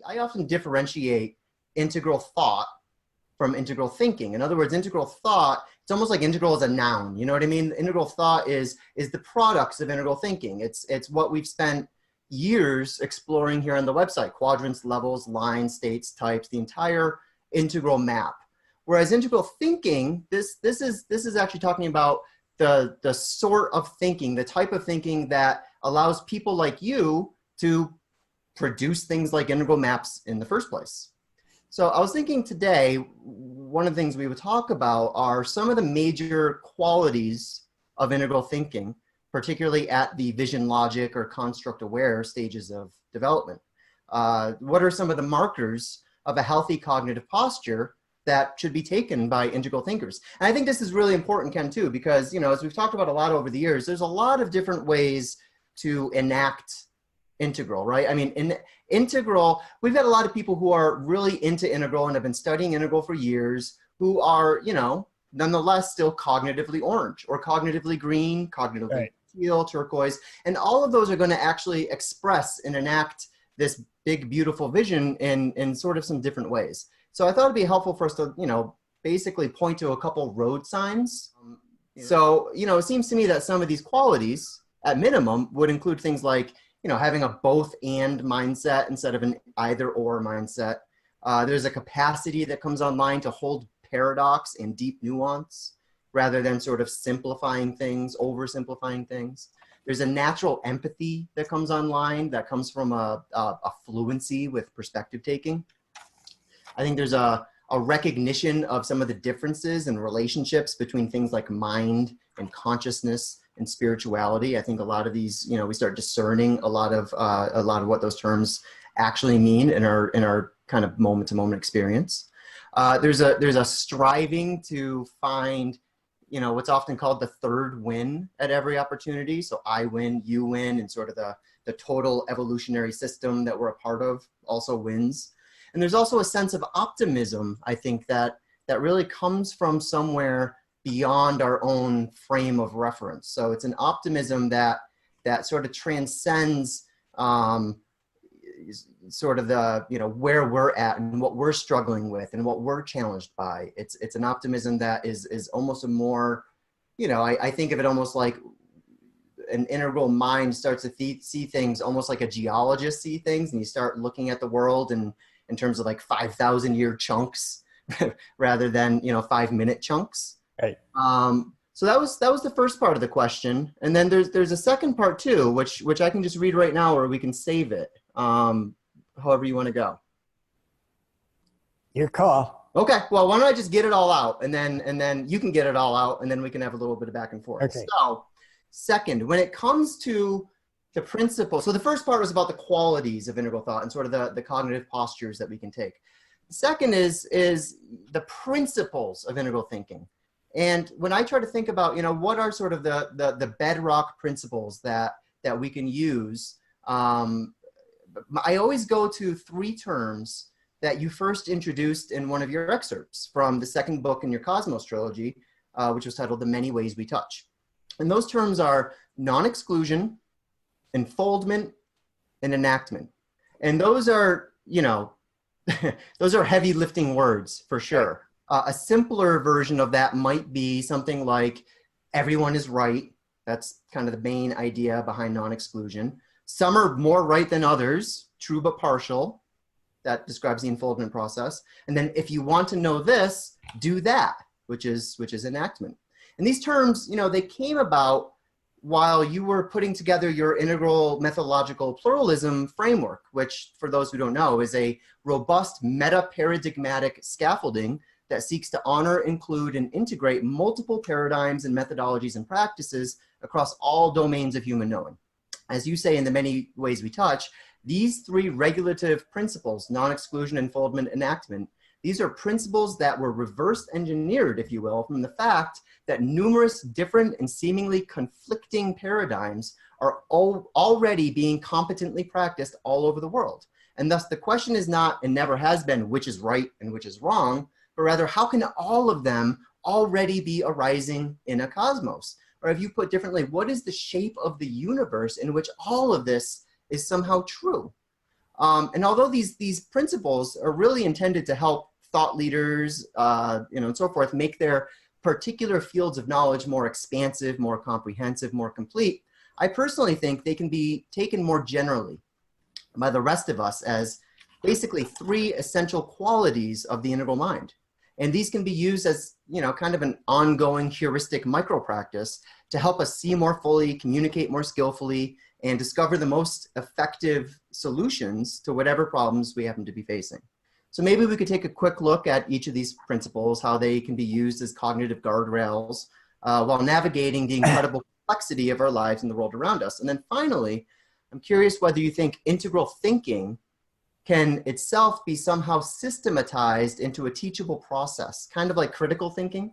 I often differentiate integral thought from integral thinking. In other words, integral thought, it's almost like integral as a noun. You know what I mean? Integral thought is the products of integral thinking. It's what we've spent years exploring here on the website: quadrants, levels, lines, states, types, the entire integral map. Whereas integral thinking, this is actually talking about the sort of thinking, the type of thinking that allows people like you to produce things like integral maps in the first place. So I was thinking today, one of the things we would talk about are some of the major qualities of integral thinking, particularly at the vision logic or construct aware stages of development. What are some of the markers of a healthy cognitive posture that should be taken by integral thinkers? And I think this is really important, Ken, too, because, you know, as we've talked about a lot over the years, there's a lot of different ways to enact integral, right? I mean, in integral, we've got a lot of people who are really into integral and have been studying integral for years, who are, you know, nonetheless still cognitively orange or cognitively green, cognitively teal, turquoise, and all of those are going to actually express and enact this big, beautiful vision in sort of some different ways. So I thought it'd be helpful for us to, you know, basically point to a couple road signs. So, you know, it seems to me that some of these qualities, at minimum, would include things like, you know, having a both and mindset instead of an either or mindset. There's a capacity that comes online to hold paradox and deep nuance rather than sort of simplifying things, oversimplifying things. There's a natural empathy that comes online that comes from a fluency with perspective taking. I think there's a recognition of some of the differences and relationships between things like mind and consciousness and spirituality. I think a lot of these, you know, we start discerning a lot of what those terms actually mean in our kind of moment-to-moment experience. There's a striving to find, you know, what's often called the third win at every opportunity. So I win, you win, and sort of the total evolutionary system that we're a part of also wins. And there's also a sense of optimism, I think, that really comes from somewhere beyond our own frame of reference. So it's an optimism that sort of transcends sort of the, you know, where we're at and what we're struggling with and what we're challenged by. It's an optimism that is almost a more, you know, I think of it almost like an integral mind starts to see things almost like a geologist see things, and you start looking at the world in terms of like 5,000 year chunks rather than, you know, 5-minute chunks. Right. So that was the first part of the question, and then there's a second part too, which I can just read right now, or we can save it. However you want to go. Your call. Okay. Well, why don't I just get it all out, and then you can get it all out, and then we can have a little bit of back and forth. Okay. So, second, when it comes to the principle, so the first part was about the qualities of integral thought and sort of the cognitive postures that we can take. The second is the principles of integral thinking. And when I try to think about, you know, what are sort of the bedrock principles that we can use, I always go to 3 terms that you first introduced in one of your excerpts from the second book in your Cosmos trilogy, which was titled The Many Ways We Touch. And those terms are non-exclusion, enfoldment, and enactment. And those are, you know, those are heavy lifting words for sure. A simpler version of that might be something like everyone is right. That's kind of the main idea behind non-exclusion. Some are more right than others, true but partial. That describes the enfoldment process. And then if you want to know this, do that, which is enactment. And these terms, you know, they came about while you were putting together your integral methodological pluralism framework, which, for those who don't know, is a robust meta-paradigmatic scaffolding that seeks to honor, include, and integrate multiple paradigms and methodologies and practices across all domains of human knowing. As you say in The Many Ways We Touch, these 3 regulative principles, non-exclusion, enfoldment, enactment, these are principles that were reverse engineered, if you will, from the fact that numerous different and seemingly conflicting paradigms are already being competently practiced all over the world. And thus the question is not, and never has been, which is right and which is wrong, but rather how can all of them already be arising in a cosmos? Or if you put differently, what is the shape of the universe in which all of this is somehow true? And although these principles are really intended to help thought leaders, and so forth, make their particular fields of knowledge more expansive, more comprehensive, more complete, I personally think they can be taken more generally by the rest of us as basically 3 essential qualities of the integral mind. And these can be used as, kind of an ongoing heuristic micro practice to help us see more fully, communicate more skillfully, and discover the most effective solutions to whatever problems we happen to be facing. So maybe we could take a quick look at each of these principles, how they can be used as cognitive guardrails while navigating the incredible complexity of our lives and the world around us. And then finally, I'm curious whether you think integral thinking can itself be somehow systematized into a teachable process, kind of like critical thinking,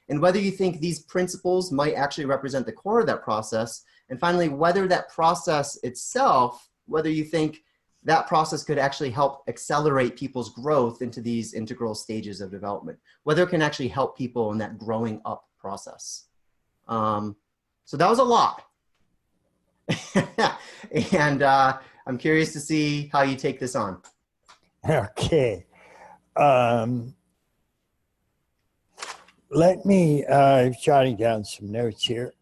and whether you think these principles might actually represent the core of that process. And finally, whether that process itself, whether you think that process could actually help accelerate people's growth into these integral stages of development, whether it can actually help people in that growing up process. So that was a lot. And I'm curious to see how you take this on. Okay. Let me, jotting down some notes here.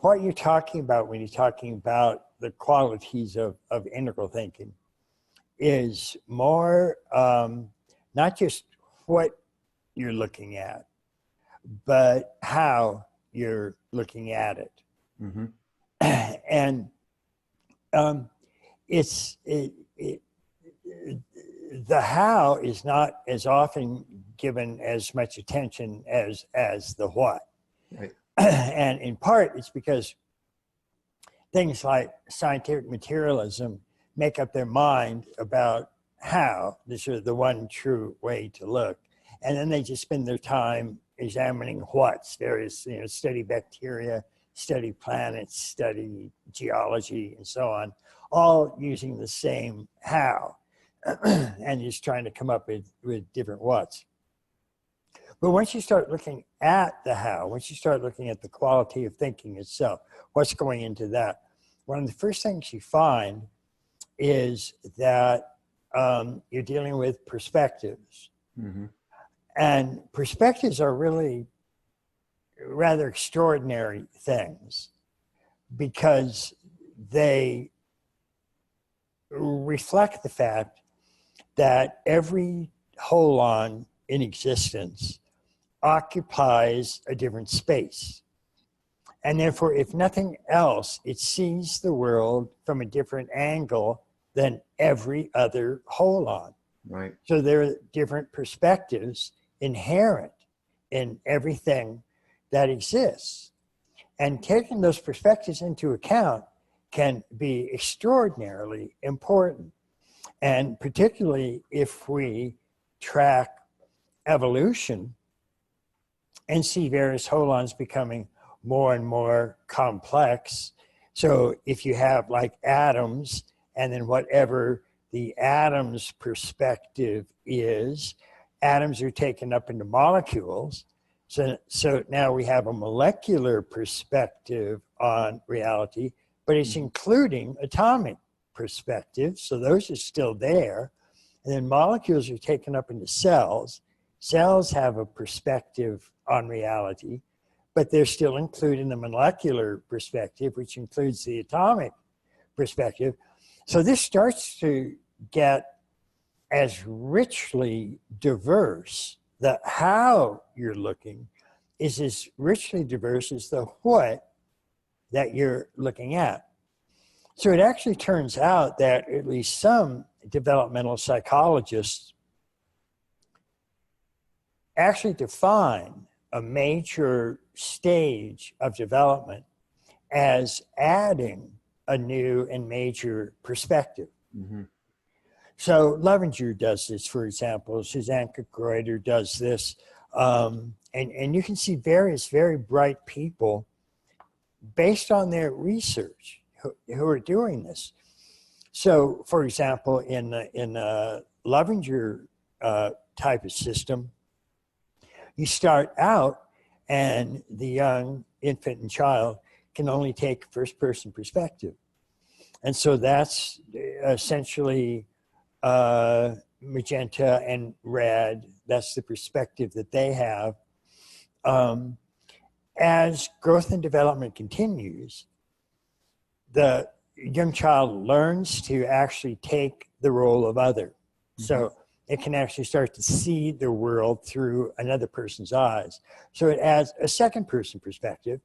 What you're talking about when you're talking about the qualities of integral thinking is more not just what you're looking at, but how you're looking at it. Mm-hmm. And the how is not as often given as much attention as the what. Right. And in part, it's because things like scientific materialism make up their mind about how, this is the one true way to look. And then they just spend their time examining what's, various, study bacteria, study planets, study geology, and so on, all using the same how, and just trying to come up with different what's. But once you start looking at the how, once you start looking at the quality of thinking itself, what's going into that, one of the first things you find is that you're dealing with perspectives. Mm-hmm. And perspectives are really rather extraordinary things because they reflect the fact that every holon in existence occupies a different space. And therefore, if nothing else, it sees the world from a different angle than every other holon. Right. So there are different perspectives inherent in everything that exists. And taking those perspectives into account can be extraordinarily important. And particularly if we track evolution and see various holons becoming more and more complex. So if you have like atoms, and then whatever the atom's perspective is, atoms are taken up into molecules. So now we have a molecular perspective on reality, but it's including atomic perspective. So those are still there. And then molecules are taken up into cells. Cells have a perspective on reality, but they're still including the molecular perspective, which includes the atomic perspective. So this starts to get as richly diverse. The how you're looking is as richly diverse as the what that you're looking at. So it actually turns out that at least some developmental psychologists actually define a major stage of development as adding a new and major perspective. Mm-hmm. So Levenger does this, for example. Suzanne Kuckreuter does this. And you can see various very bright people based on their research who are doing this. So, for example, in a Levenger type of system, you start out and the young infant and child can only take first-person perspective. And so that's essentially magenta and red. That's the perspective that they have. As growth and development continues, the young child learns to actually take the role of other. Mm-hmm. So it can actually start to see the world through another person's eyes. So it adds a second person perspective,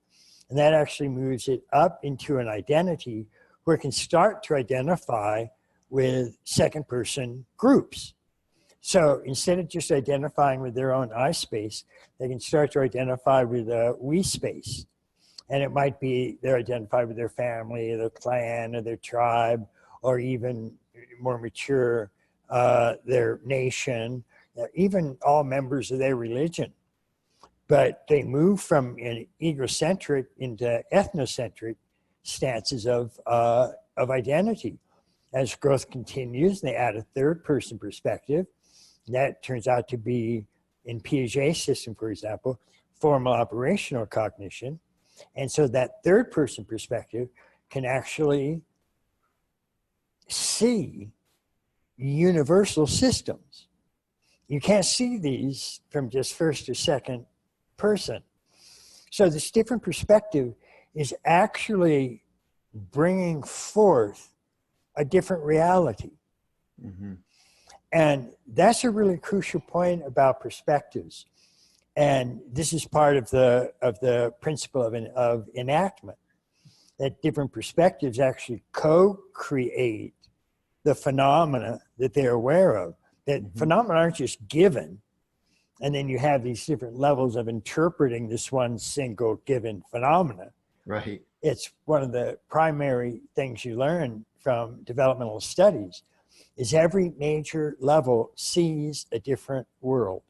and that actually moves it up into an identity where it can start to identify with second person groups. So instead of just identifying with their own I space, they can start to identify with a we space. And it might be they're identified with their family, or their clan, or their tribe, or even more mature, their nation, even all members of their religion. But they move from an egocentric into ethnocentric stances of identity. As growth continues, they add a third person perspective. That turns out to be, in Piaget's system, for example, formal operational cognition. And so that third person perspective can actually see universal systems. You can't see these from just first or second person. So this different perspective is actually bringing forth a different reality. Mm-hmm. And that's a really crucial point about perspectives. And this is part of the principle of enactment, that different perspectives actually co-create the phenomena that they're aware of. That mm-hmm. phenomena aren't just given, and then you have these different levels of interpreting this one single given phenomena. Right. It's one of the primary things you learn from developmental studies is every major level sees a different world.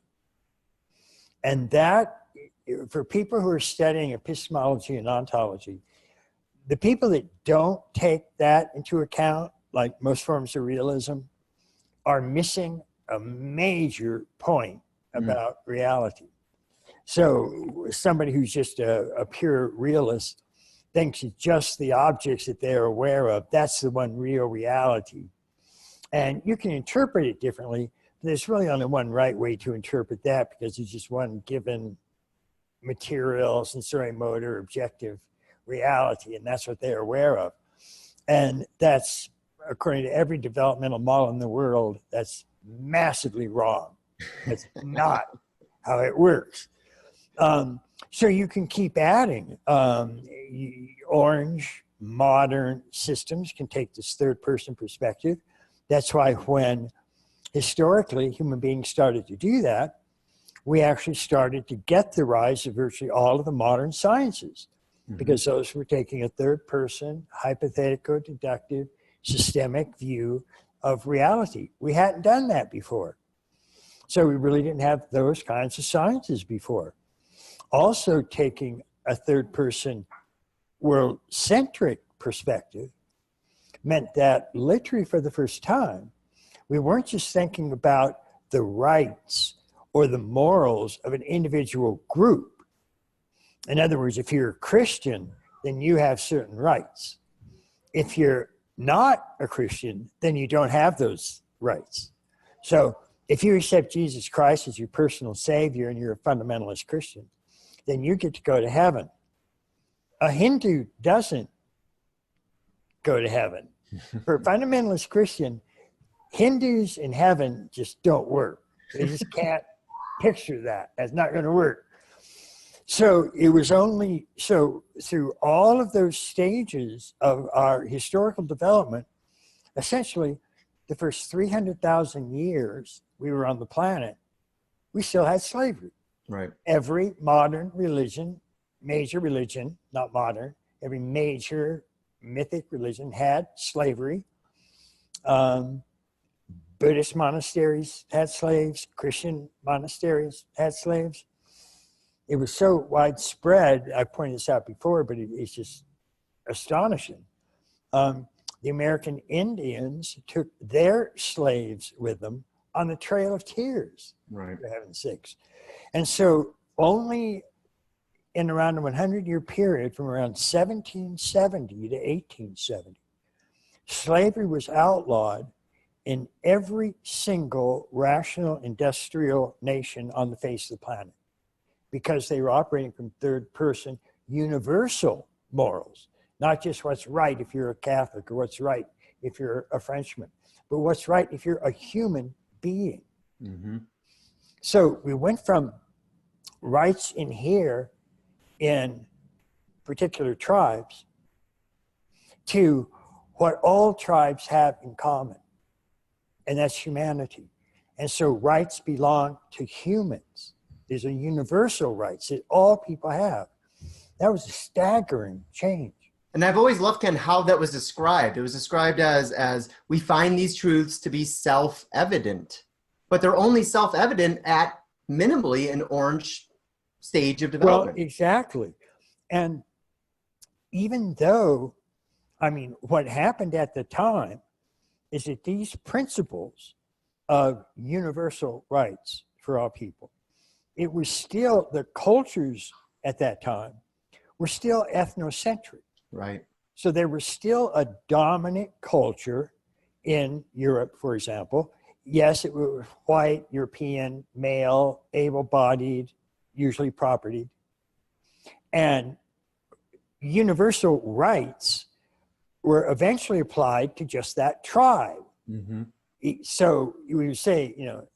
And that, for people who are studying epistemology and ontology, the people that don't take that into account, like most forms of realism, are missing a major point about reality. So somebody who's just a pure realist thinks it's just the objects that they're aware of. That's the one real reality. And you can interpret it differently. There's really only one right way to interpret that, because it's just one given material, sensory, motor, objective reality, and that's what they're aware of. And that's, according to every developmental model in the world, that's massively wrong. That's not how it works. So you can keep adding. Orange, modern systems can take this third person perspective. That's why when historically human beings started to do that, we actually started to get the rise of virtually all of the modern sciences, mm-hmm. because those were taking a third person, hypothetical, deductive, systemic view of reality. We hadn't done that before. So we really didn't have those kinds of sciences before. Also taking a third person world-centric perspective meant that literally for the first time, we weren't just thinking about the rights or the morals of an individual group. In other words, if you're a Christian, then you have certain rights. If you're not a Christian, then you don't have those rights. So if you accept Jesus Christ as your personal savior and you're a fundamentalist Christian, then you get to go to heaven. A Hindu doesn't go to heaven. For a fundamentalist Christian, Hindus in heaven just don't work. They just can't picture that. That's not going to work. So it was only, so through all of those stages of our historical development, essentially the first 300,000 years we were on the planet, we still had slavery. Right. Every modern religion, major religion, not modern, every major mythic religion had slavery. Buddhist monasteries had slaves, Christian monasteries had slaves. It was so widespread, I pointed this out before, but it's just astonishing. The American Indians took their slaves with them on the Trail of Tears, right, for heaven's sakes. And so only in around a 100-year period from around 1770 to 1870, slavery was outlawed in every single rational industrial nation on the face of the planet because they were operating from third person universal morals, not just what's right if you're a Catholic or what's right if you're a Frenchman, but what's right if you're a human being. Mm-hmm. So we went from rights in here in particular tribes to what all tribes have in common, and that's humanity. And so rights belong to humans. These are universal rights that all people have. That was a staggering change. And I've always loved, Ken, how that was described. It was described as we find these truths to be self-evident, but they're only self-evident at minimally an orange stage of development. Well, exactly. And even though, I mean, what happened at the time is that these principles of universal rights for all people, it was still, the cultures at that time were still ethnocentric. Right. So there was still a dominant culture in Europe, for example. Yes, it was white, European, male, able-bodied, usually property. And universal rights were eventually applied to just that tribe. Mm-hmm. So we would say, you know,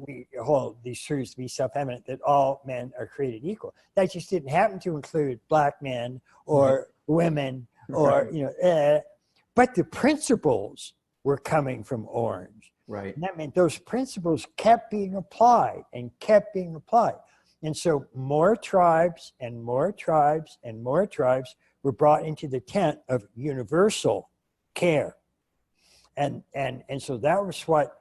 we hold these truths to be self-evident that all men are created equal. That just didn't happen to include black men or women or, you know, but the principles were coming from Orange. Right. And that meant those principles kept being applied and kept being applied. And so more tribes and more tribes and more tribes were brought into the tent of universal care. And so that was what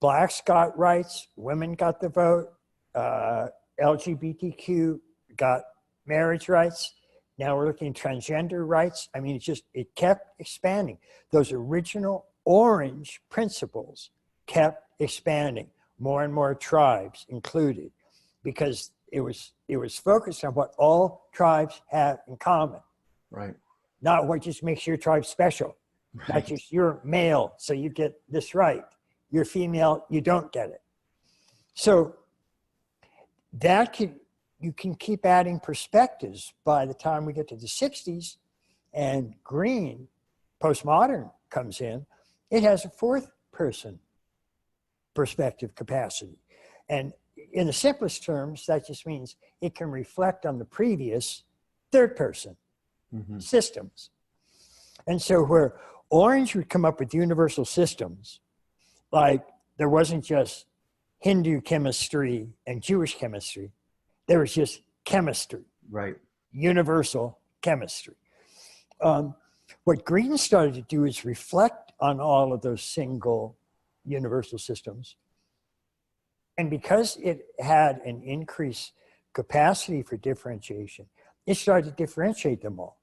blacks got rights, women got the vote, LGBTQ got marriage rights. Now we're looking at transgender rights. I mean, it kept expanding. Those original Orange principles kept expanding. More and more tribes included, because it was focused on what all tribes have in common. Right. Not what just makes your tribe special. Right. Not just you're male, so you get this right. You're female, you don't get it. So you can keep adding perspectives. By the time we get to the 60s and green, postmodern comes in, it has a fourth person perspective capacity. And in the simplest terms, that just means it can reflect on the previous third person systems. And so where Orange would come up with universal systems, like there wasn't just Hindu chemistry and Jewish chemistry, there was just chemistry. Right. Universal chemistry. What Green started to do is reflect on all of those single universal systems. And because it had an increased capacity for differentiation, it started to differentiate them all.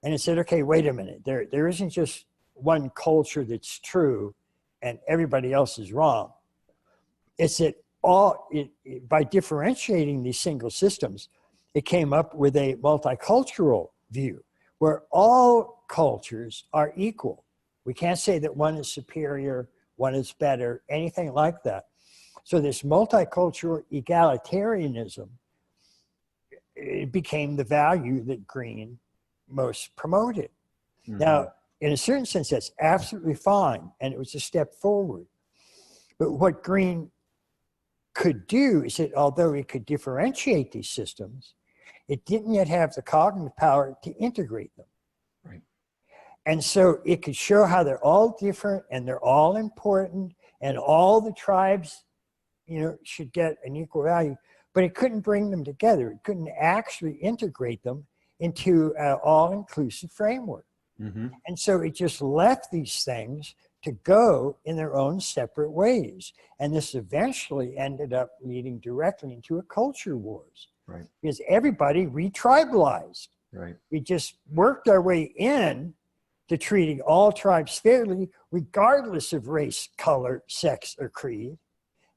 And it said, okay, wait a minute, there isn't just one culture that's true and everybody else is wrong. It's that by differentiating these single systems, it came up with a multicultural view where all cultures are equal. We can't say that one is superior, one is better, anything like that. So this multicultural egalitarianism, it became the value that Green most promoted. Mm-hmm. Now, in a certain sense, that's absolutely fine, and it was a step forward. But what Green could do is that although it could differentiate these systems, it didn't yet have the cognitive power to integrate them. Right. And so it could show how they're all different and they're all important and all the tribes, you know, should get an equal value, but it couldn't bring them together. It couldn't actually integrate them into an all-inclusive framework. Mm-hmm. And so it just left these things to go in their own separate ways. And this eventually ended up leading directly into a culture wars. Right. Because everybody retribalized. Right. We just worked our way in to treating all tribes fairly, regardless of race, color, sex, or creed.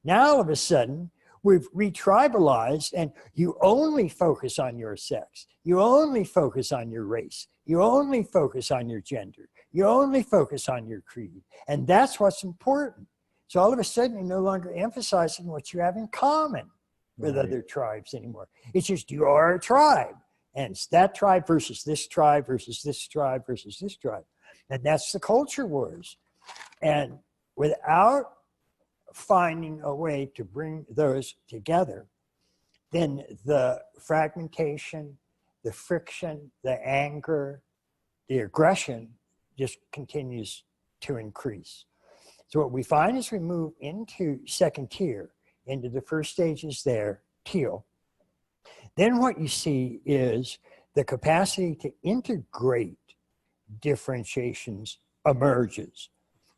Now, all of a sudden, we've retribalized, and you only focus on your sex. You only focus on your race. You only focus on your gender. You only focus on your creed. And that's what's important. So all of a sudden, you're no longer emphasizing what you have in common with other tribes anymore. It's just you are a tribe. And it's that tribe versus this tribe versus this tribe versus this tribe. And that's the culture wars. And without finding a way to bring those together, then the fragmentation, the friction, the anger, the aggression just continues to increase. So what we find as we move into second tier, into the first stages there, teal, then what you see is the capacity to integrate differentiations emerges.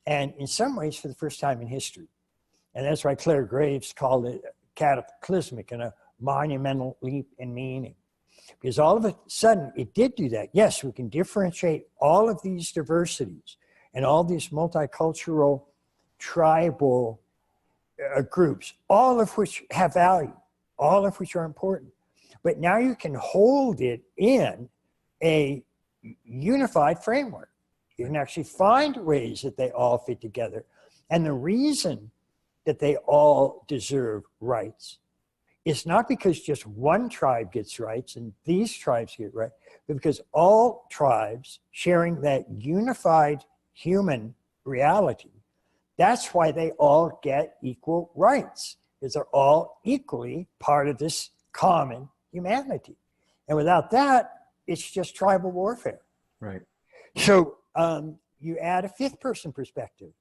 And in some ways, for the first time in history. And that's why Claire Graves called it cataclysmic and a monumental leap in meaning. Because all of a sudden, it did do that. Yes, we can differentiate all of these diversities and all these multicultural, tribal groups, all of which have value, all of which are important. But now you can hold it in a unified framework. You can actually find ways that they all fit together. And the reason that they all deserve rights is not because just one tribe gets rights and these tribes get rights, but because all tribes sharing that unified human reality, that's why they all get equal rights, because they're all equally part of this common humanity. And without that, it's just tribal warfare. Right. So you add a fifth person perspective.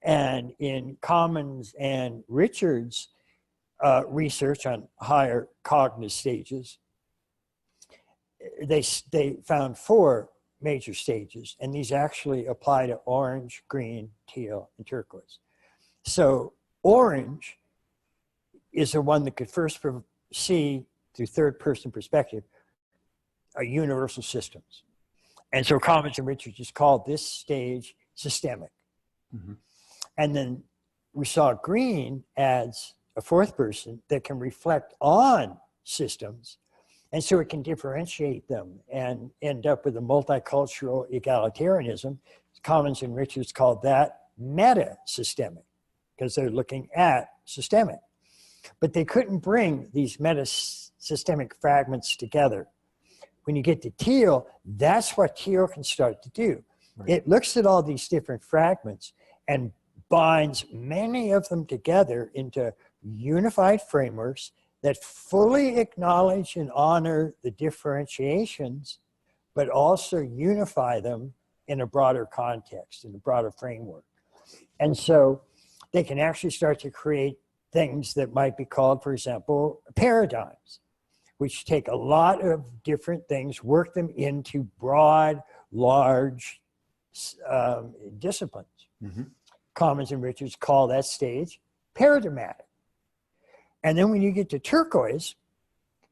And in Commons and Richard's research on higher cognitive stages, they found 4 major stages, and these actually apply to orange, green, teal, and turquoise. So orange is the one that could first see through third person perspective universal systems. And so Commons and Richard just called this stage systemic. Mm-hmm. And then we saw green adds a 4th person that can reflect on systems. And so it can differentiate them and end up with a multicultural egalitarianism. Commons and Richards called that meta-systemic, because they're looking at systemic. But they couldn't bring these meta-systemic fragments together. When you get to teal, that's what teal can start to do. Right. It looks at all these different fragments and binds many of them together into unified frameworks that fully acknowledge and honor the differentiations, but also unify them in a broader context, in a broader framework. And so they can actually start to create things that might be called, for example, paradigms, which take a lot of different things, work them into broad, large disciplines. Mm-hmm. Commons and Richards call that stage paradigmatic. And then when you get to turquoise,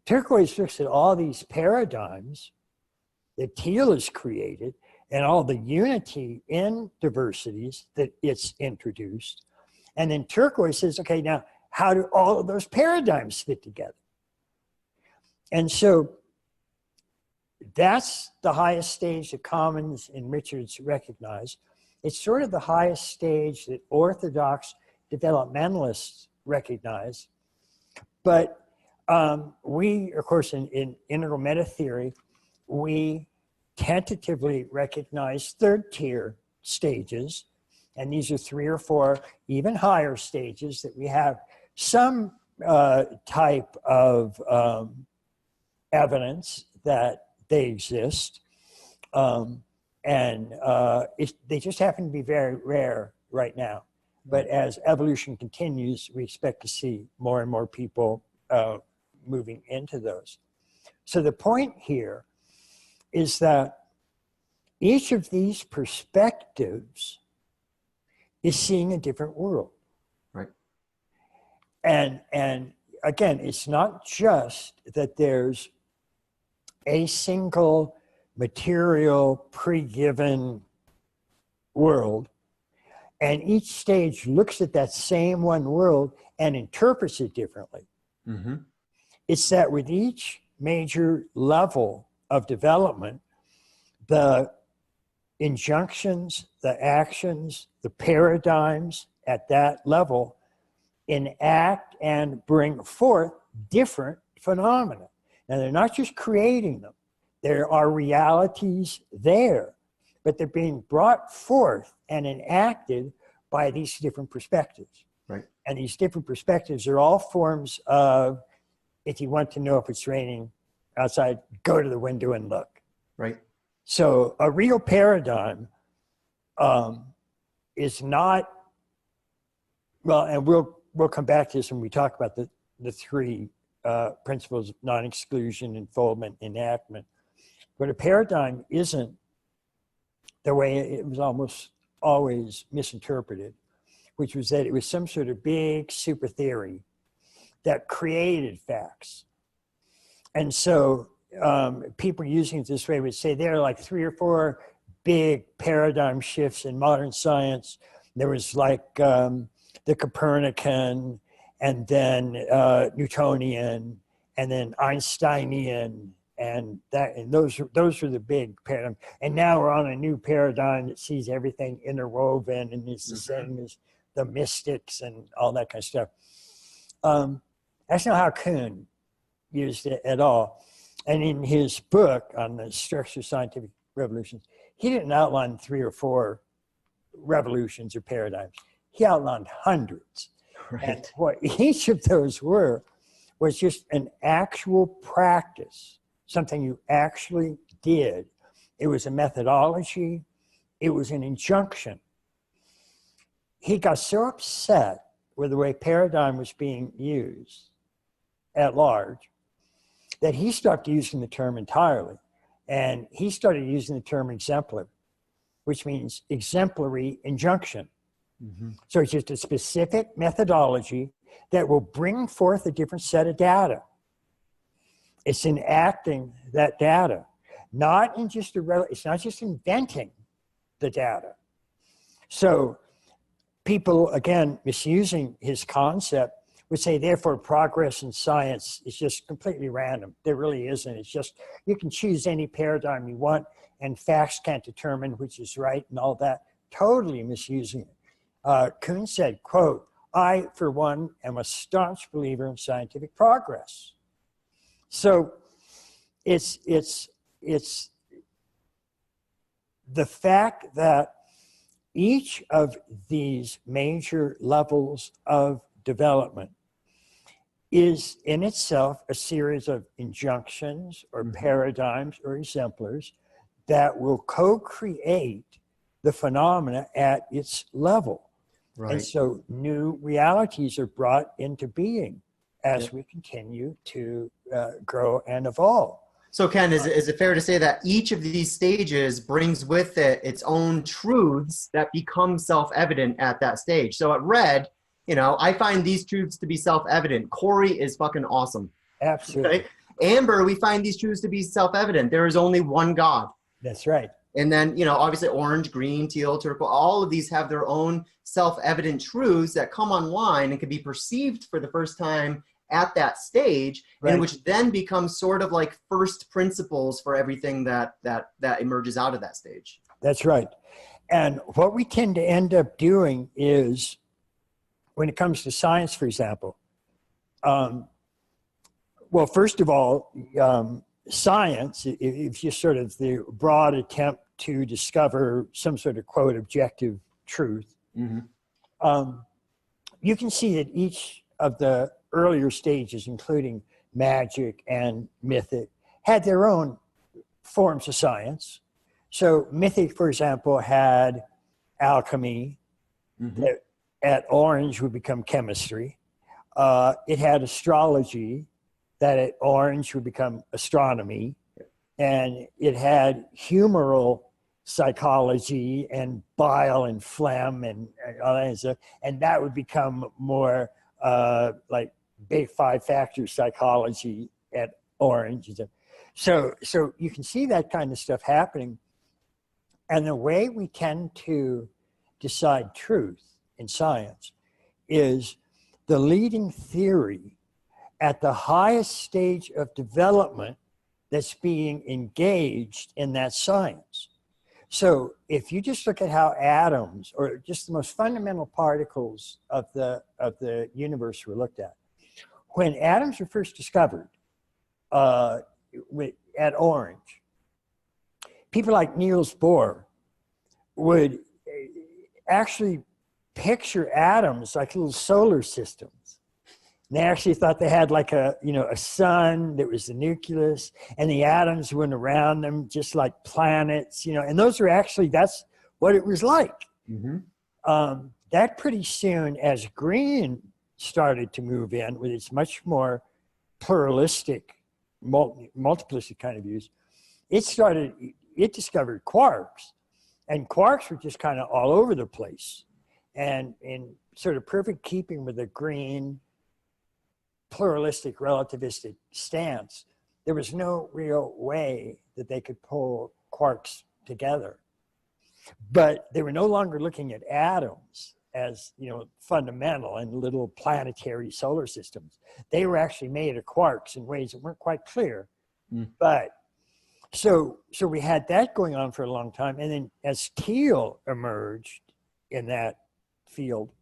turquoise looks at all these paradigms that teal has created and all the unity in diversities that it's introduced. And then turquoise says, okay, now how do all of those paradigms fit together? And so that's the highest stage that Commons and Richards recognize. It's sort of the highest stage that orthodox developmentalists recognize. But we, of course, in integral meta theory, we tentatively recognize 3rd tier stages. And these are 3 or 4 even higher stages that we have some type of evidence that they exist. They just happen to be very rare right now. But as evolution continues, we expect to see more and more people moving into those. So the point here is that each of these perspectives is seeing a different world. Right. And again, it's not just that there's a single material pre-given world, and each stage looks at that same one world and interprets it differently. Mm-hmm. It's that with each major level of development, the injunctions, the actions, the paradigms at that level enact and bring forth different phenomena. Now, they're not just creating them. There are realities there, but they're being brought forth and enacted by these different perspectives. Right. And these different perspectives are all forms of, if you want to know if it's raining outside, go to the window and look. Right. So a real paradigm is not, well, and we'll come back to this when we talk about the three principles of non-exclusion, enfoldment, enactment. But a paradigm isn't the way it was almost always misinterpreted, which was that it was some sort of big super theory that created facts. And so people using it this way would say there are like 3 or 4 big paradigm shifts in modern science. There was like the Copernican, and then Newtonian, and then Einsteinian, and those are the big paradigms. And now we're on a new paradigm that sees everything interwoven, and it's the same as the mystics and all that kind of stuff. That's not how Kuhn used it at all. And in his book on the structure of scientific revolutions, he didn't outline 3 or 4 revolutions or paradigms. He outlined hundreds. Right. And what each of those were was just an actual practice, something you actually did. It was a methodology. It was an injunction. He got so upset with the way paradigm was being used at large that he stopped using the term entirely. And he started using the term exemplar, which means exemplary injunction. Mm-hmm. So it's just a specific methodology that will bring forth a different set of data. It's enacting that data, not in just it's not just inventing the data. So people, again, misusing his concept, would say, therefore, progress in science is just completely random. There really isn't. It's just, you can choose any paradigm you want, and facts can't determine which is right and all that. Totally misusing it. Kuhn said, quote, I, for one, am a staunch believer in scientific progress. So it's the fact that each of these major levels of development is in itself a series of injunctions or paradigms or exemplars that will co-create the phenomena at its level. Right. And so new realities are brought into being as we continue to grow and evolve. So Ken, is it fair to say that each of these stages brings with it its own truths that become self-evident at that stage? So at red, you know, I find these truths to be self-evident. Corey is fucking awesome. Absolutely. Right? Amber, we find these truths to be self-evident. There is only one God. That's right. And then, you know, obviously orange, green, teal, turquoise, all of these have their own self-evident truths that come online and can be perceived for the first time at that stage, right. And which then becomes sort of like first principles for everything that emerges out of that stage. That's right. And what we tend to end up doing is, when it comes to science, for example, well, first of all, science is just sort of the broad attempt to discover some sort of, quote, objective truth. Mm-hmm. You can see that each of the earlier stages, including magic and mythic, had their own forms of science. So mythic, for example, had alchemy, that at orange would become chemistry. It had astrology, that at orange would become astronomy. And it had humoral psychology and bile and phlegm and all that stuff. And that would become more like big 5 factor psychology at orange. So you can see that kind of stuff happening. And the way we tend to decide truth in science is the leading theory at the highest stage of development that's being engaged in that science. So if you just look at how atoms, or just the most fundamental particles of the universe were looked at, when atoms were first discovered at Orange, people like Niels Bohr would actually picture atoms like little solar systems. And they actually thought they had like a sun that was the nucleus, and the atoms went around them just like planets, and those are actually, that's what it was like. Mm-hmm. That pretty soon, as green started to move in with its much more pluralistic, multiplistic kind of views, it discovered quarks, and quarks were just kind of all over the place, and in sort of perfect keeping with the green pluralistic relativistic stance, there was no real way that they could pull quarks together. But they were no longer looking at atoms as fundamental and little planetary solar systems. They were actually made of quarks in ways that weren't quite clear. But so we had that going on for a long time, and then as Teal emerged in that field,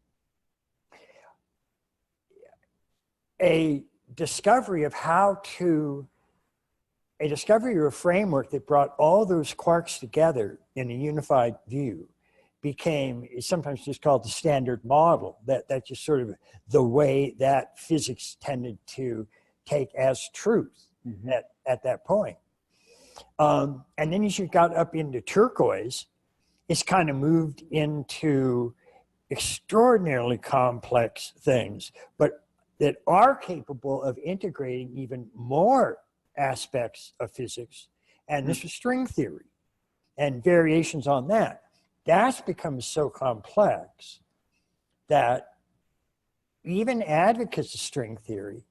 a discovery of a framework that brought all those quarks together in a unified view is sometimes just called the standard model. That's just sort of the way that physics tended to take as truth at that point. And then as you got up into turquoise, it's kind of moved into extraordinarily complex things, but that are capable of integrating even more aspects of physics. And this was string theory and variations on that. That's become so complex that even advocates of string theory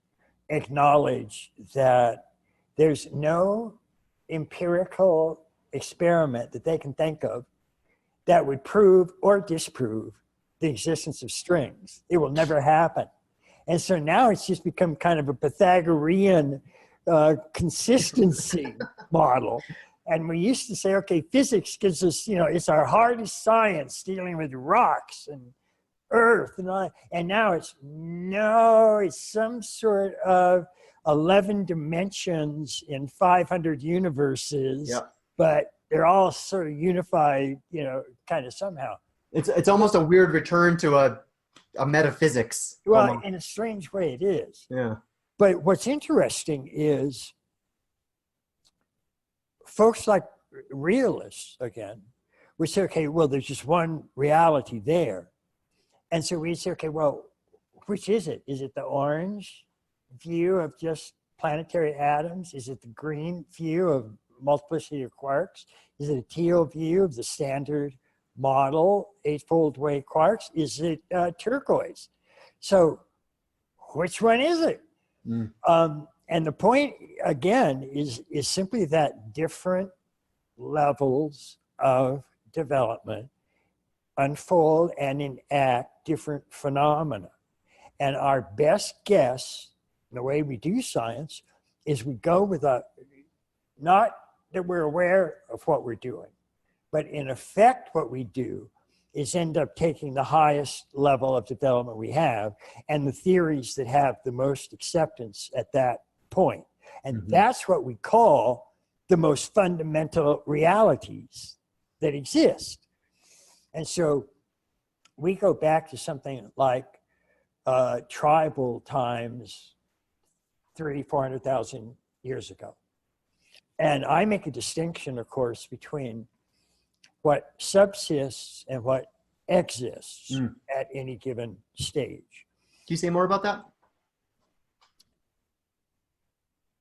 acknowledge that there's no empirical experiment that they can think of that would prove or disprove the existence of strings. It will never happen. And so now it's just become kind of a Pythagorean consistency model. And we used to say, okay, physics gives us, it's our hardest science, dealing with rocks and earth and all. And now it's some sort of 11 dimensions in 500 universes, but they're all sort of unified, kind of somehow. It's almost a weird return to a metaphysics. Well, almost. In a strange way it is. Yeah. But what's interesting is folks like realists, again, we say, okay, well, there's just one reality there. And so we say, okay, well, which is it? Is it the orange view of just planetary atoms? Is it the green view of multiplicity of quarks? Is it a teal view of the standard model, eightfold way quarks? Is it turquoise? So which one is it? And the point, again, is simply that different levels of development unfold and enact different phenomena. And our best guess, in the way we do science, is we go with not that we're aware of what we're doing, but in effect what we do is end up taking the highest level of development we have and the theories that have the most acceptance at that point. And that's what we call the most fundamental realities that exist. And so we go back to something like tribal times 400,000 years ago. And I make a distinction, of course, between what subsists and what exists at any given stage. Can you say more about that?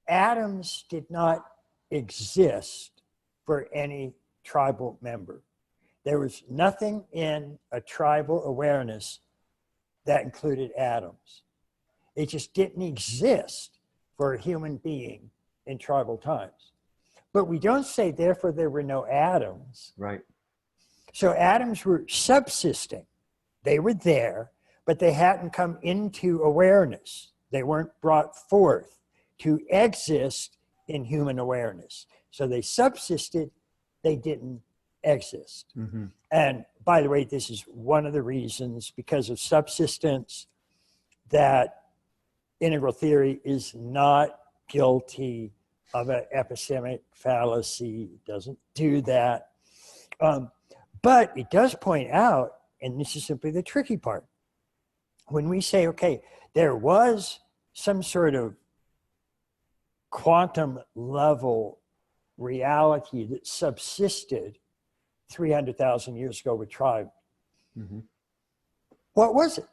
Atoms did not exist for any tribal member. There was nothing in a tribal awareness that included atoms. It just didn't exist for a human being in tribal times. But we don't say, therefore, there were no atoms. Right. So atoms were subsisting. They were there, but they hadn't come into awareness. They weren't brought forth to exist in human awareness. So they subsisted, they didn't exist. Mm-hmm. And by the way, this is one of the reasons, because of subsistence, that integral theory is not guilty of an epistemic fallacy. It doesn't do that. But it does point out, and this is simply the tricky part, when we say, okay, there was some sort of quantum level reality that subsisted 300,000 years ago with tribe. Mm-hmm. What was it?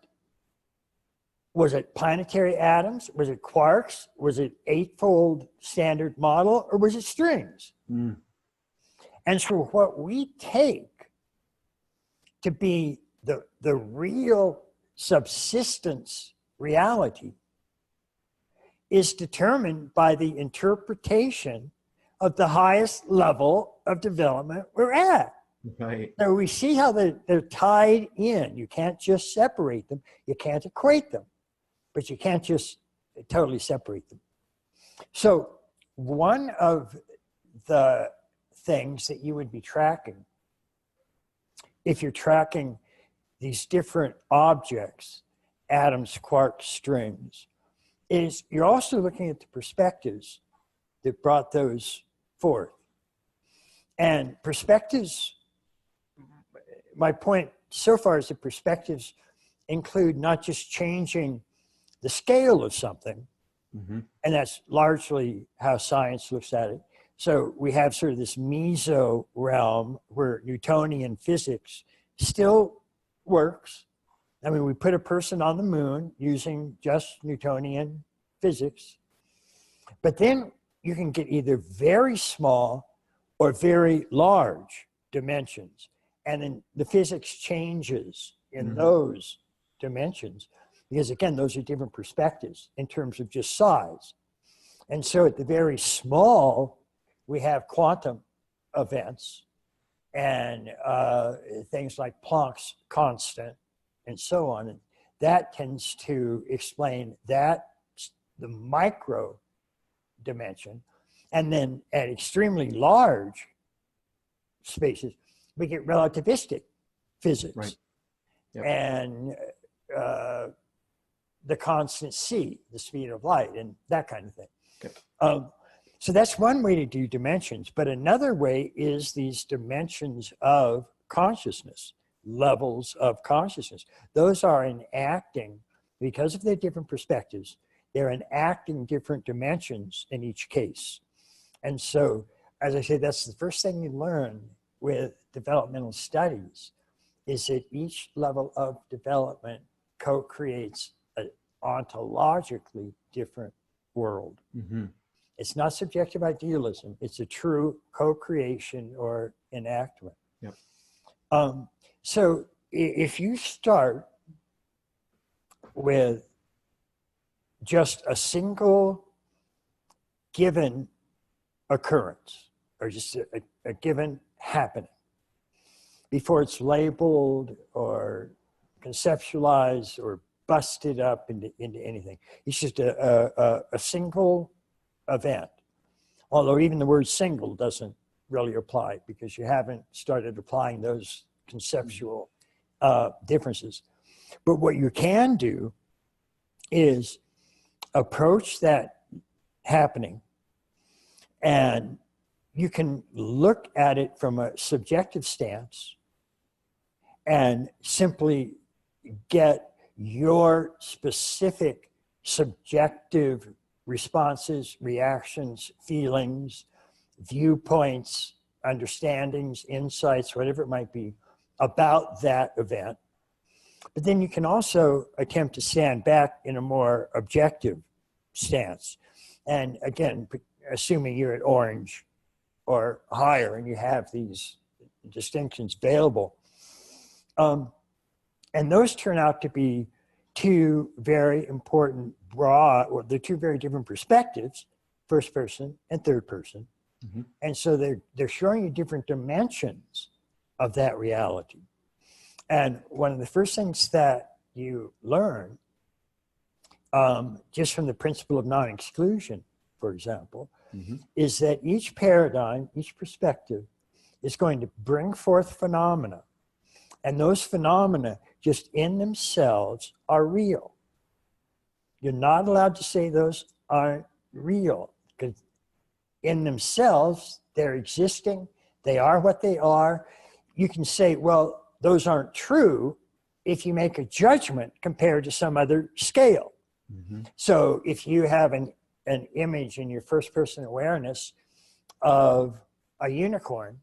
Was it planetary atoms? Was it quarks? Was it eightfold standard model? Or was it strings? Mm. And so what we take to be the real subsistence reality is determined by the interpretation of the highest level of development we're at. Right. So we see how they're tied in. You can't just separate them. You can't equate them, but you can't just totally separate them. So one of the things that you would be tracking, if you're tracking these different objects, atoms, quarks, strings, is you're also looking at the perspectives that brought those forth. And perspectives, my point so far is that perspectives include not just changing the scale of something, Mm-hmm. and that's largely how science looks at it. So we have sort of this meso realm where Newtonian physics still works. I mean, we put a person on the moon using just Newtonian physics, but then you can get either very small or very large dimensions. And then the physics changes in Mm-hmm. those dimensions, because again, those are different perspectives in terms of just size. And so at the very small, we have quantum events and things like Planck's constant and so on. And that tends to explain that, the micro dimension. And then at extremely large spaces, we get relativistic physics. Right. Yep. And the constant c, the speed of light, and that kind of thing. Okay. So that's one way to do dimensions. But another way is these dimensions of consciousness, levels of consciousness. Those are enacting, because of their different perspectives, they're enacting different dimensions in each case. And so, as I say, that's the first thing you learn with developmental studies, is that each level of development co-creates an ontologically different world. Mm-hmm. It's not subjective idealism. It's a true co-creation or enactment. Yep. So if you start with just a single given occurrence, or just a given happening, before it's labeled or conceptualized or busted up into anything, it's just a single event. Although even the word single doesn't really apply, because you haven't started applying those conceptual differences. But what you can do is approach that happening, and you can look at it from a subjective stance and simply get your specific subjective responses, reactions, feelings, viewpoints, understandings, insights, whatever it might be, about that event. But then you can also attempt to stand back in a more objective stance. And again, assuming you're at orange or higher and you have these distinctions available. And those turn out to be two very important they're two very different perspectives, first person and third person. Mm-hmm. And so they're showing you different dimensions of that reality. And one of the first things that you learn, just from the principle of non-exclusion, for example, is that each paradigm, each perspective is going to bring forth phenomena. And those phenomena just in themselves are real. You're not allowed to say those aren't real, because in themselves, they're existing. They are what they are. You can say, well, those aren't true if you make a judgment compared to some other scale. So if you have an image in your first person awareness of a unicorn,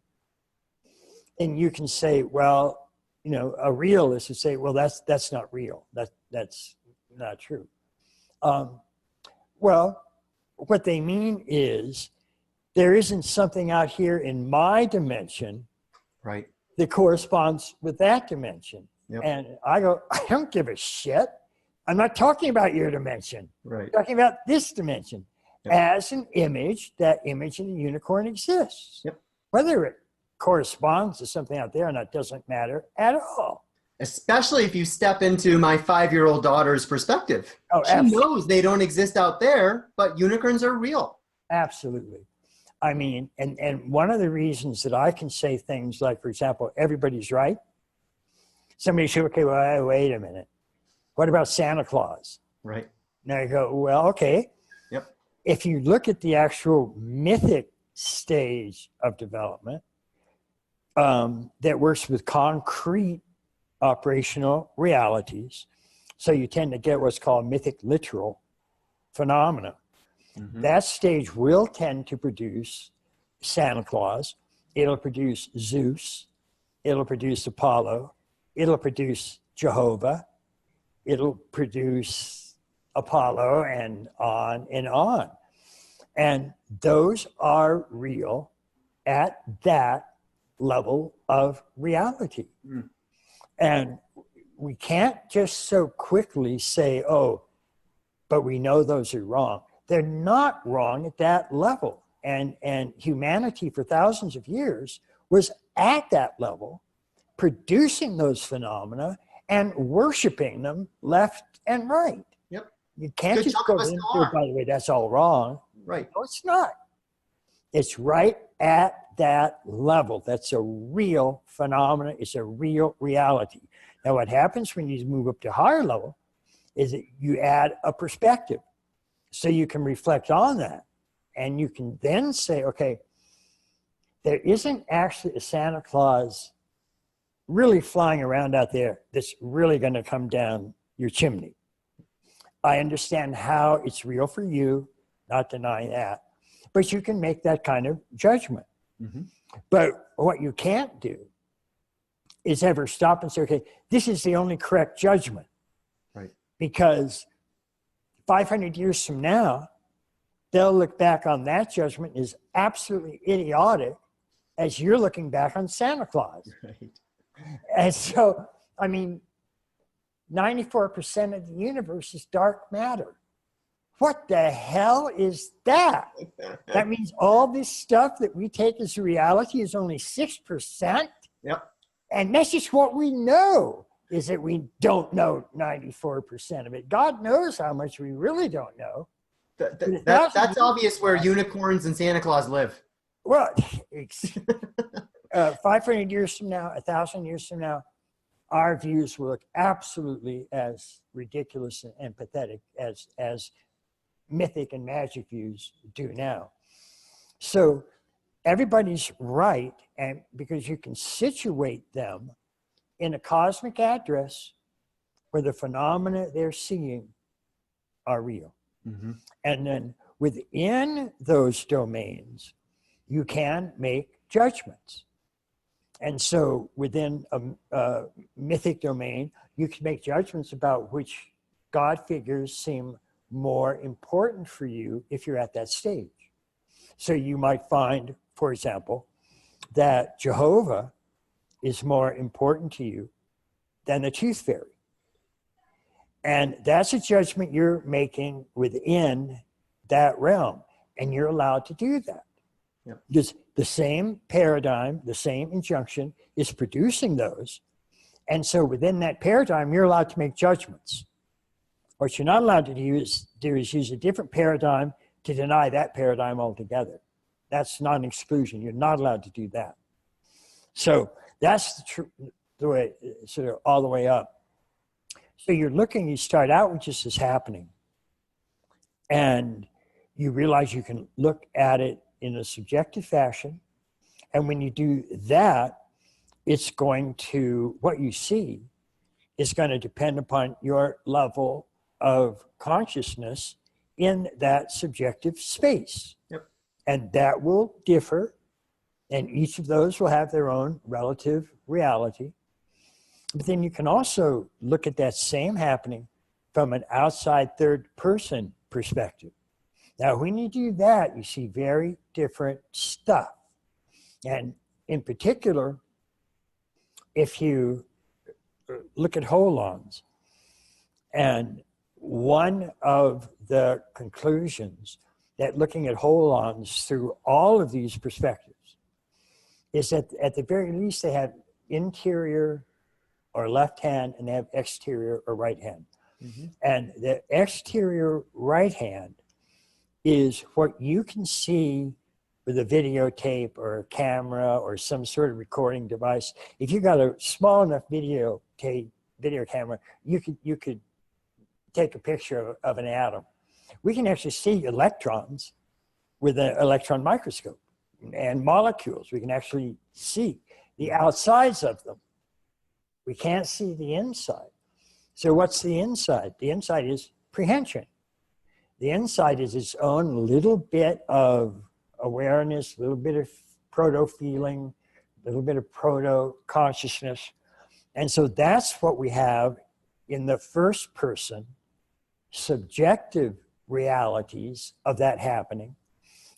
and you can say, well, you know, a realist would say, well, that's not real. That's not true. Well, what they mean is there isn't something out here in my dimension that corresponds with that dimension. And I go, I don't give a shit. I'm not talking about your dimension. I'm talking about this dimension. As an image, that image in the unicorn exists. Whether it corresponds to something out there or not doesn't matter at all. Especially if you step into my 5-year-old daughter's perspective. Oh, she knows they don't exist out there, but unicorns are real. Absolutely. I mean, and one of the reasons that I can say things like, for example, everybody's right. Somebody say, okay, well, wait a minute. What about Santa Claus? Right. Now you go, well, okay. If you look at the actual mythic stage of development that works with concrete operational realities, so you tend to get what's called mythic literal phenomena. That stage will tend to produce Santa Claus. It'll produce Zeus. It'll produce Apollo. It'll produce Jehovah. It'll produce Apollo, and on and on. And those are real at that level of reality. And we can't just so quickly say, oh, but we know those are wrong. They're not wrong at that level. And humanity for thousands of years was at that level, producing those phenomena and worshiping them left and right. You can't just go into it, by the way, that's all wrong. No, it's not. It's right at that level. That's a real phenomenon. It's a real reality. Now, what happens when you move up to higher level is that you add a perspective. So you can reflect on that. And you can then say, okay, there isn't actually a Santa Claus really flying around out there that's really going to come down your chimney. I understand how it's real for you, not denying that, but you can make that kind of judgment. But what you can't do is ever stop and say, okay, this is the only correct judgment. Because 500 years from now, they'll look back on that judgment as absolutely idiotic as you're looking back on Santa Claus. And so, I mean, 94% of the universe is dark matter. What the hell is that? That means all this stuff that we take as reality is only 6%? And that's just what we know, is that we don't know 94% of it. God knows how much we really don't know. That's obvious where unicorns and Santa Claus live. Well, 500 years from now, 1,000 years from now, our views will look absolutely as ridiculous and pathetic as mythic and magic views do now. So everybody's right, and because you can situate them in a cosmic address where the phenomena they're seeing are real. And then within those domains, you can make judgments. And so within a mythic domain, you can make judgments about which God figures seem more important for you if you're at that stage. So you might find, for example, that Jehovah is more important to you than the tooth fairy. And that's a judgment you're making within that realm. And you're allowed to do that. Because the same paradigm, the same injunction is producing those. And so within that paradigm, you're allowed to make judgments. What you're not allowed to do is use a different paradigm to deny that paradigm altogether. That's not an exclusion. You're not allowed to do that. So that's the way, sort of all the way up. So you start out with just this happening. And you realize you can look at it in a subjective fashion. And when you do that, what you see is going to depend upon your level of consciousness in that subjective space. Yep. And that will differ, and each of those will have their own relative reality. But then you can also look at that same happening from an outside third person perspective. Now, when you do that, you see very different stuff. And in particular, if you look at holons, and one of the conclusions that looking at holons through all of these perspectives is that at the very least they have interior or left hand and they have exterior or right hand. Mm-hmm. And the exterior right hand is what you can see with a videotape or a camera or some sort of recording device. If you got a small enough video camera, you could take a picture of an atom. We can actually see electrons with an electron microscope, and molecules. We can actually see the outsides of them. We can't see the inside. So what's the inside? The inside is prehension. The inside is its own little bit of awareness, a little bit of proto-feeling, a little bit of proto-consciousness. And so that's what we have in the first person, subjective realities of that happening.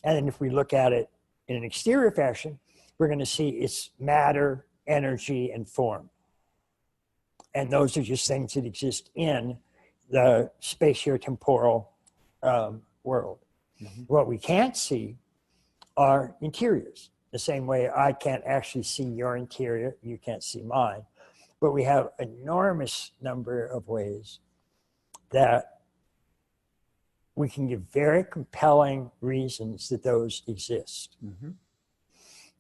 And then if we look at it in an exterior fashion, we're going to see its matter, energy, and form. And those are just things that exist in the spatiotemporal world. Mm-hmm. What we can't see are interiors. The same way I can't actually see your interior, you can't see mine. But we have an enormous number of ways that we can give very compelling reasons that those exist. Mm-hmm.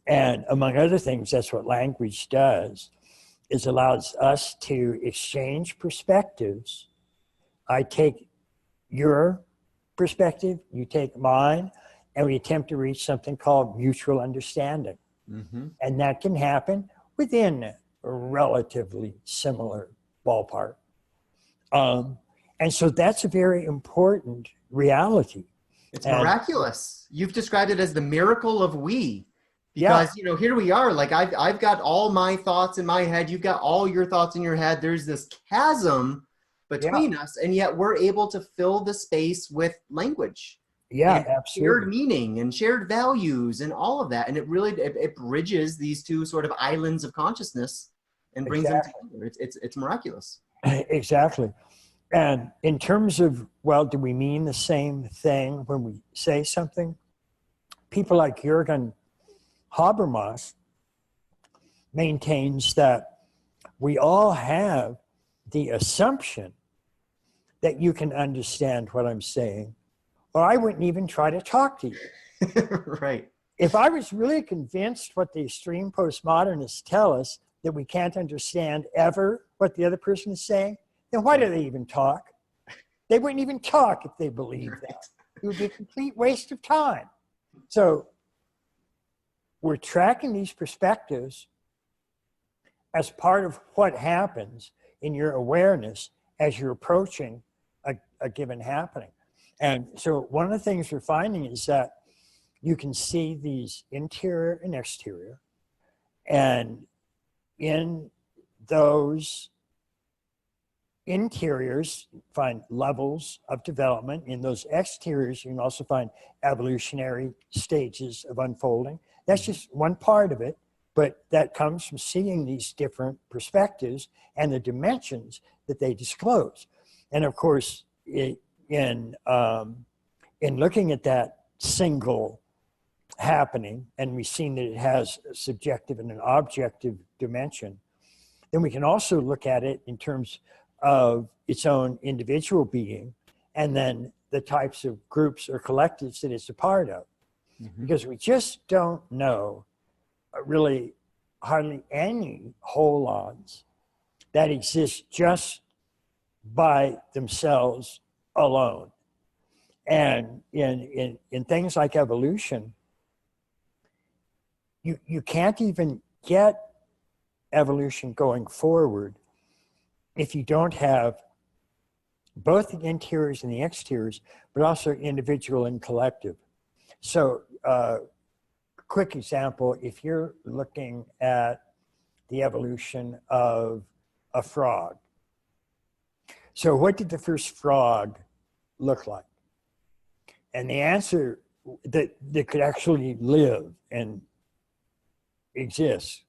And among other things, that's what language does, is allows us to exchange perspectives. I take your perspective, you take mine, and we attempt to reach something called mutual understanding. Mm-hmm. And that can happen within a relatively similar ballpark. And so that's a very important reality. It's miraculous. You've described it as the miracle of we. Because, here we are, like I've got all my thoughts in my head. You've got all your thoughts in your head. There's this chasm between us, and yet we're able to fill the space with language. Yeah, and absolutely. Shared meaning and shared values and all of that. And it really, it bridges these two sort of islands of consciousness and brings them together. It's miraculous. Exactly. And in terms of, well, do we mean the same thing when we say something? People like Jürgen Habermas maintains that we all have the assumption that you can understand what I'm saying, or I wouldn't even try to talk to you. Right. If I was really convinced what the extreme postmodernists tell us, that we can't understand ever what the other person is saying, then why do they even talk? They wouldn't even talk if they believed that. It would be a complete waste of time. So we're tracking these perspectives as part of what happens in your awareness as you're approaching a given happening. And so one of the things we're finding is that you can see these interior and exterior, and in those interiors, find levels of development. In those exteriors, you can also find evolutionary stages of unfolding. That's just one part of it, but that comes from seeing these different perspectives and the dimensions that they disclose. And of course, in looking at that single happening, and we've seen that it has a subjective and an objective dimension, then we can also look at it in terms of its own individual being, and then the types of groups or collectives that it's a part of. Because we just don't know really hardly any holons that exist just by themselves alone. And in things like evolution, you can't even get evolution going forward if you don't have both the interiors and the exteriors, but also individual and collective. So, quick example, if you're looking at the evolution of a frog. So what did the first frog look like? And the answer that could actually live and exist.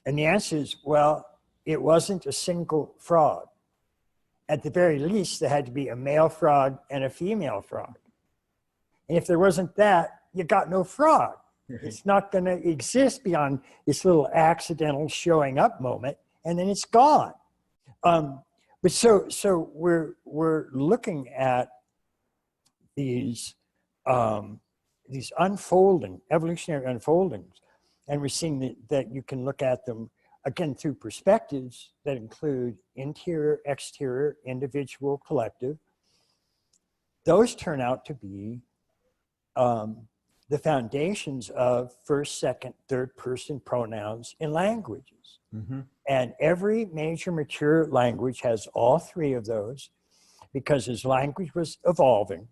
And the answer is, well, it wasn't a single frog. At the very least, there had to be a male frog and a female frog. And if there wasn't that, you got no frog. It's not going to exist beyond this little accidental showing up moment, and then it's gone. But so we're looking at these unfolding, evolutionary unfoldings, and we're seeing that you can look at them again through perspectives that include interior, exterior, individual, collective. Those turn out to be the foundations of first, second, third person pronouns in languages. And every major mature language has all three of those, because as language was evolving,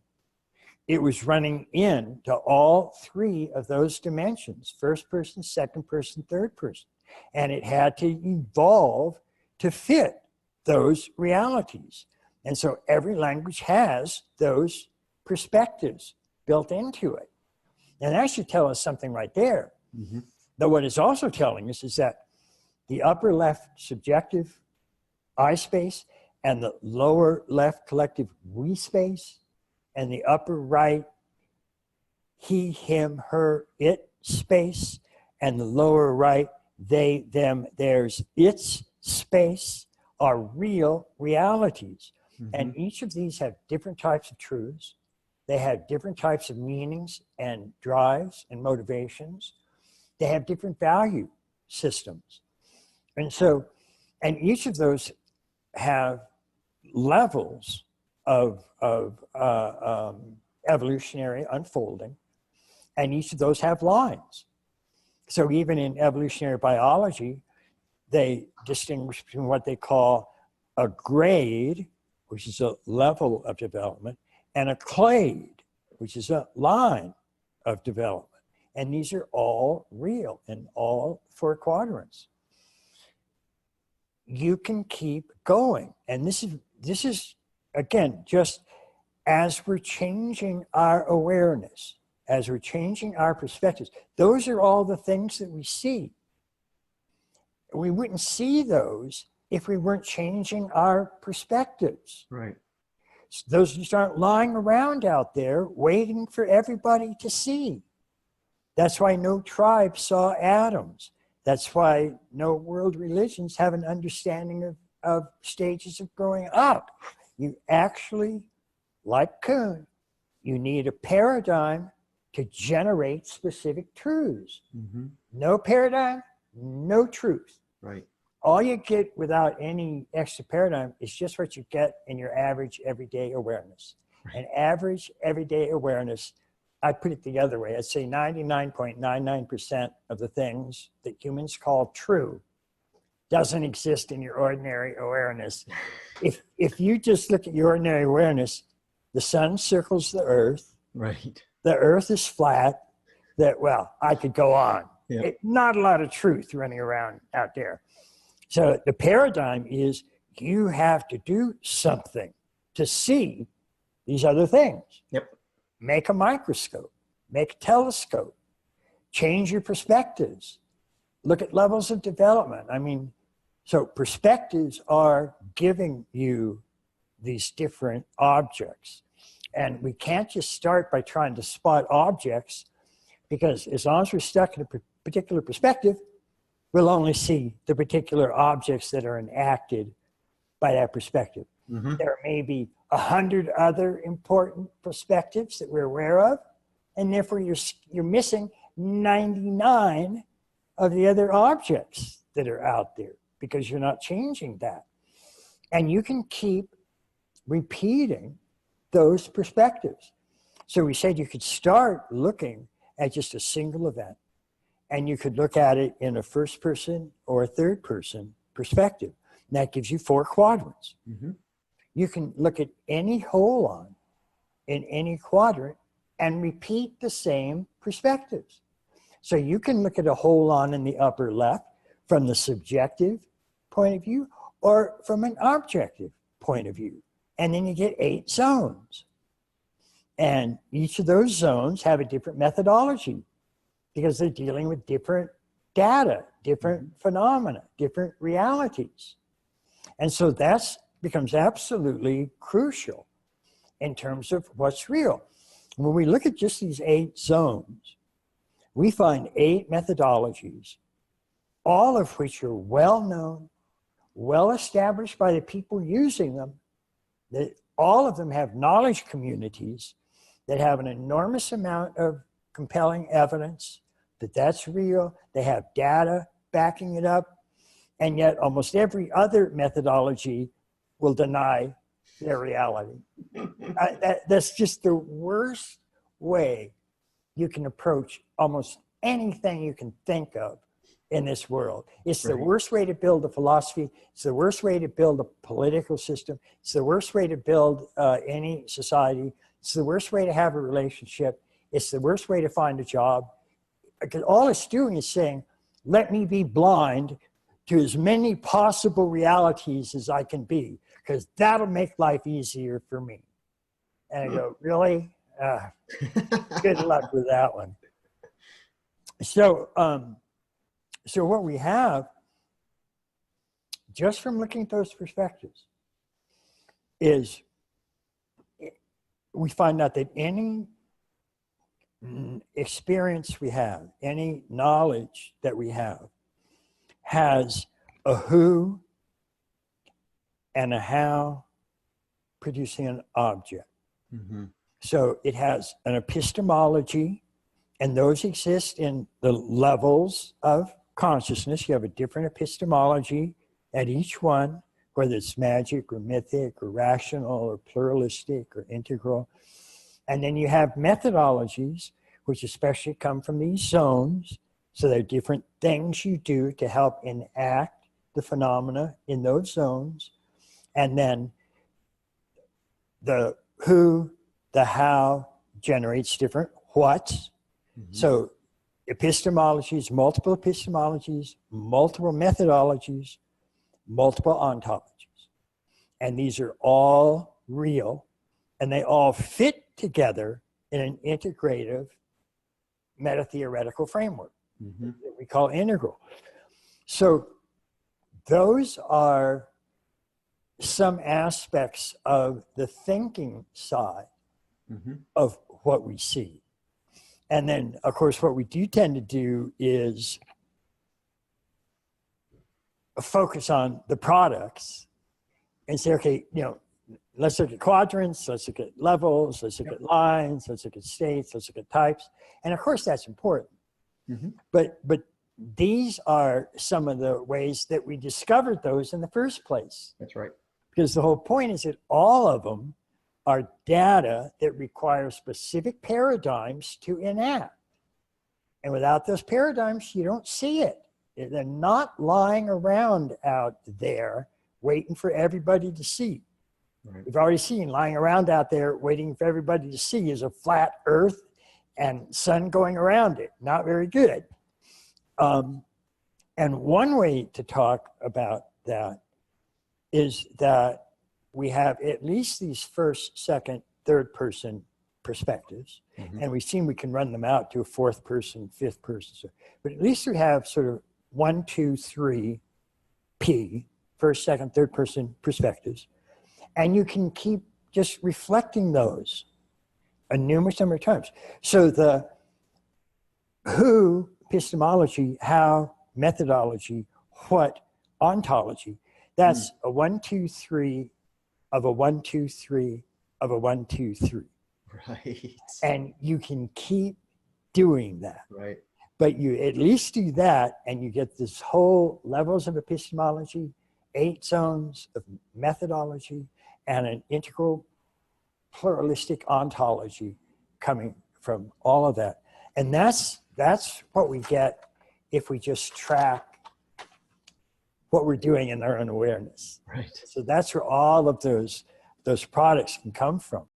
it was running into all three of those dimensions: first person, second person, third person. And it had to evolve to fit those realities. And so every language has those perspectives built into it. And that should tell us something right there. Though what it's also telling us is that the upper left subjective I space and the lower left collective we space and the upper right he, him, her, it space and the lower right they, them, theirs, its space are real realities. And each of these have different types of truths. They have different types of meanings and drives and motivations. They have different value systems. And so, and each of those have levels of evolutionary unfolding, and each of those have lines. So even in evolutionary biology, they distinguish between what they call a grade, which is a level of development, and a clade, which is a line of development. And these are all real and all 4 quadrants. You can keep going. And this is again, just as we're changing our awareness, as we're changing our perspectives, those are all the things that we see. We wouldn't see those if we weren't changing our perspectives. Right. Those just aren't lying around out there waiting for everybody to see. That's why no tribe saw atoms. That's why no world religions have an understanding of stages of growing up. You actually, like Kuhn, you need a paradigm to generate specific truths. No paradigm, no truth. Right. All you get without any extra paradigm is just what you get in your average everyday awareness. And average everyday awareness, I put it the other way, I'd say 99.99% of the things that humans call true doesn't exist in your ordinary awareness. If you just look at your ordinary awareness, the sun circles the earth. Right. The earth is flat. Well, I could go on. Yep. Not a lot of truth running around out there. So the paradigm is you have to do something to see these other things. Yep. Make a microscope, make a telescope, change your perspectives, look at levels of development. I mean, so perspectives are giving you these different objects. And we can't just start by trying to spot objects, because as long as we're stuck in a particular perspective, will only see the particular objects that are enacted by that perspective. Mm-hmm. There may be 100 other important perspectives that we're aware of, and therefore you're missing 99 of the other objects that are out there because you're not changing that. And you can keep repeating those perspectives. So we said you could start looking at just a single event, and you could look at it in a first person or a third person perspective. And that gives you 4 quadrants. Mm-hmm. You can look at any holon in any quadrant and repeat the same perspectives. So you can look at a holon in the upper left from the subjective point of view or from an objective point of view. And then you get 8 zones. And each of those zones have a different methodology because they're dealing with different data, different phenomena, different realities. And so that becomes absolutely crucial in terms of what's real. When we look at just these 8 zones, we find 8 methodologies, all of which are well known, well established by the people using them. That all of them have knowledge communities that have an enormous amount of compelling evidence that that's real. They have data backing it up. And yet almost every other methodology will deny their reality. That's just the worst way you can approach almost anything you can think of in this world. It's the worst way to build a philosophy. It's the worst way to build a political system. It's the worst way to build any society. It's the worst way to have a relationship. It's the worst way to find a job. Because all it's doing is saying, let me be blind to as many possible realities as I can be, because that'll make life easier for me. And I go, really? Good luck with that one. So, so what we have, just from looking at those perspectives, is we find out that any experience we have, any knowledge that we have, has a who and a how producing an object. Mm-hmm. So it has an epistemology, and those exist in the levels of consciousness. You have a different epistemology at each one, whether it's magic or mythic or rational or pluralistic or integral. And then you have methodologies, which especially come from these zones. So there are different things you do to help enact the phenomena in those zones. And then the who, the how generates different whats. Mm-hmm. So epistemologies, multiple methodologies, multiple ontologies. And these are all real, and they all fit together in an integrative meta-theoretical framework that we call integral. So those are some aspects of the thinking side of what we see. And then, of course, what we do tend to do is focus on the products and say, okay, you know, let's look at quadrants, let's look at levels, let's look at lines, let's look at states, let's look at types. And of course, that's important. But these are some of the ways that we discovered those in the first place. That's right. Because the whole point is that all of them are data that require specific paradigms to enact. And without those paradigms, you don't see it. They're not lying around out there waiting for everybody to see. Right. We've already seen lying around out there waiting for everybody to see is a flat earth and sun going around it. Not very good. And one way to talk about that is that we have at least these first, second, third person perspectives. And we've seen we can run them out to a fourth person, fifth person. But at least we have sort of 1, 2, 3 P, first, second, third person perspectives. And you can keep just reflecting those a numerous number of times. So the who epistemology, how methodology, what ontology. That's a 1, 2, 3 of a 1, 2, 3 of a 1, 2, 3. Right. And you can keep doing that. Right. But you at least do that, and you get this whole levels of epistemology, 8 zones of methodology, and an integral pluralistic ontology coming from all of that. And that's what we get if we just track what we're doing in our own awareness. Right. So that's where all of those products can come from.